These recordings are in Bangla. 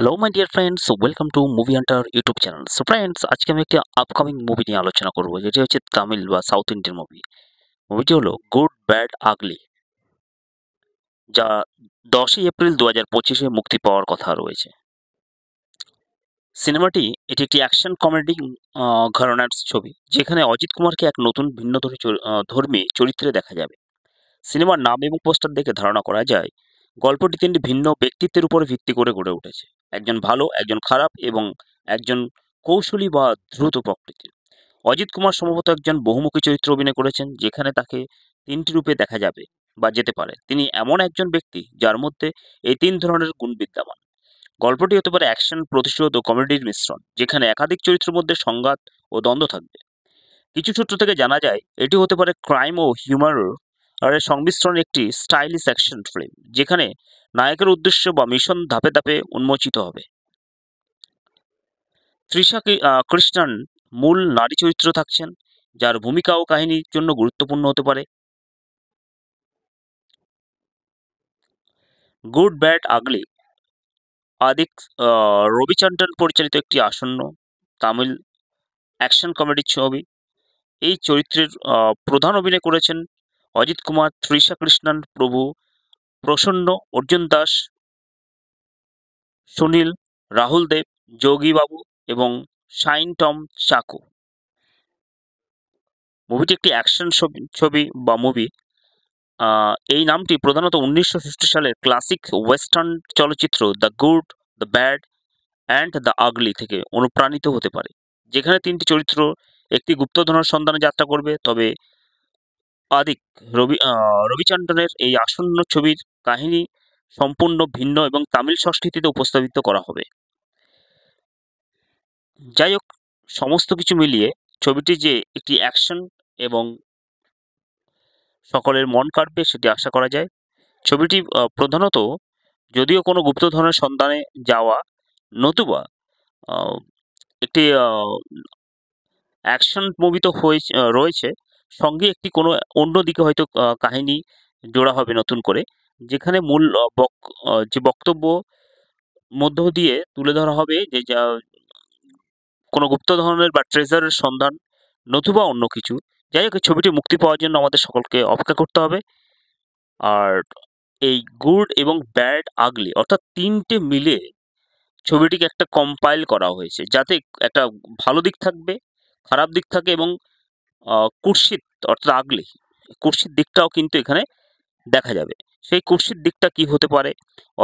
Hello my dear friends, welcome to movie Hunter YouTube channel. So friends, আজকে আমি একটি আপকামিং মুভি নিয়ে আলোচনা করব, যেটি হচ্ছে তামিল বা সাউথ ইন্ডিয়ান মুভি। মুভিটি হলো গুড ব্যাড আগলি, যা 10ই এপ্রিল 2025-এ মুক্তি পাওয়ার কথা রয়েছে। সিনেমাটি এটি একটি অ্যাকশন কমেডি ঘরানার ছবি, যেখানে অজিত কুমারকে এক নতুন ধর্মী চরিত্রে দেখা যাবে। সিনেমার নাম এবং পোস্টার দেখে ধারণা করা যায় গল্পটি তিনটি ভিন্ন ব্যক্তিত্বের উপর ভিত্তি করে গড়ে উঠেছে: একজন ভালো, একজন খারাপ এবং একজন কৌশলী বা দ্রুত প্রকৃতির। অজিত কুমার সম্ভবত একজন বহুমুখী চরিত্রে অভিনয় করেছেন, যেখানে তাকে তিনটি রূপে দেখা যাবে বা যেতে পারে। তিনি এমন একজন ব্যক্তি যার মধ্যে এই তিন ধরনের গুণ বিদ্যমান। গল্পটি হতে পারে অ্যাকশন, প্রতিশোধ ও কমেডির মিশ্রণ, যেখানে একাধিক চরিত্রের মধ্যে সংঘাত ও দ্বন্দ্ব থাকবে। কিছু সূত্র থেকে জানা যায় এটি হতে পারে ক্রাইম ও হিউমার এর সংমিশ্রণ, একটি স্টাইলিশ অ্যাকশন ফিল্ম যেখানে নায়কের উদ্দেশ্য বা মিশন ধাপে ধাপে উন্মোচিত হবে। কৃষ্ণন মূল নারী চরিত্র থাকছেন, যার ভূমিকা ও কাহিনীর জন্য গুরুত্বপূর্ণ হতে পারে। গুড ব্যাড আগলি আদিক রবিচন্দ্রন পরিচালিত একটি আসন্ন তামিল অ্যাকশন কমেডি ছবি। এই চরিত্রের প্রধান অভিনয় করেছেন অজিত কুমার, তৃষা কৃষ্ণন, প্রসন্ন, অর্জুন দাস, সুনীল, রাহুল দেব, যোগী বাবু এবং শাইন টম চাকু। মুভিটি একটি অ্যাকশন ছবি বা মুভি। এই নামটি প্রধানত 1950 সালের ক্লাসিক ওয়েস্টার্ন চলচ্চিত্র the good, the bad and the আগলি থেকে অনুপ্রাণিত হতে পারে, যেখানে তিনটি চরিত্র একটি গুপ্তধনের সন্ধানে যাত্রা করবে। তবে আদিক রবিচন্দ্রনের এই আসন্ন ছবির কাহিনী সম্পূর্ণ ভিন্ন এবং তামিল সংস্কৃতিতে উপস্থাপিত করা হবে। যাই হোক, সমস্ত কিছু মিলিয়ে ছবিটি যে একটি অ্যাকশন এবং সকলের মন কাড়বে সেটি আশা করা যায়। ছবিটি প্রধানত যদিও কোনো গুপ্তধনের সন্ধানে যাওয়া, নতুবা আহ, একটি অ্যাকশন মুভি তো রয়েছে, সঙ্গে একটি কোনো অন্য দিকে হয়তো কাহিনী জোড়া হবে নতুন করে, যেখানে মূল যে বক্তব্য মধ্য দিয়ে তুলে ধরা হবে যে কোনো গুপ্তধনের বা ট্রেজারের সন্ধান, নতুবা অন্য কিছু। যাই হোক, এই ছবিটি মুক্তি পাওয়ার জন্য আমাদের সকলকে অপেক্ষা করতে হবে। আর এই গুড এবং ব্যাড আগলি অর্থাৎ তিনটে মিলে ছবিটিকে একটা কম্পাইল করা হয়েছে, যাতে একটা ভালো দিক থাকবে, খারাপ দিক থাকে এবং কুৎসিত অর্থাৎ আগলি কুৎসিত দিকটাও কিন্তু এখানে দেখা যাবে। সেই কুৎসিত দিকটা কি হতে পারে,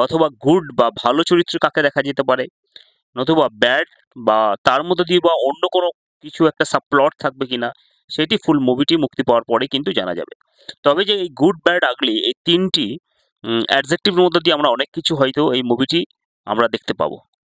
অথবা গুড বা ভালো চরিত্র কাকে দেখা যেতে পারে, নতুবা ব্যাড বা তার মধ্যে দিয়ে বা অন্য কোনো কিছু একটা সাবপ্লট থাকবে কিনা, সেটি ফুল মুভিটি মুক্তি পাওয়ার পরে কিন্তু জানা যাবে। তবে যে এই গুড ব্যাড আগলি এই তিনটি অ্যাডজেক্টিভের মধ্যে দিয়ে আমরা অনেক কিছু হয়তো এই মুভিটি আমরা দেখতে পাবো।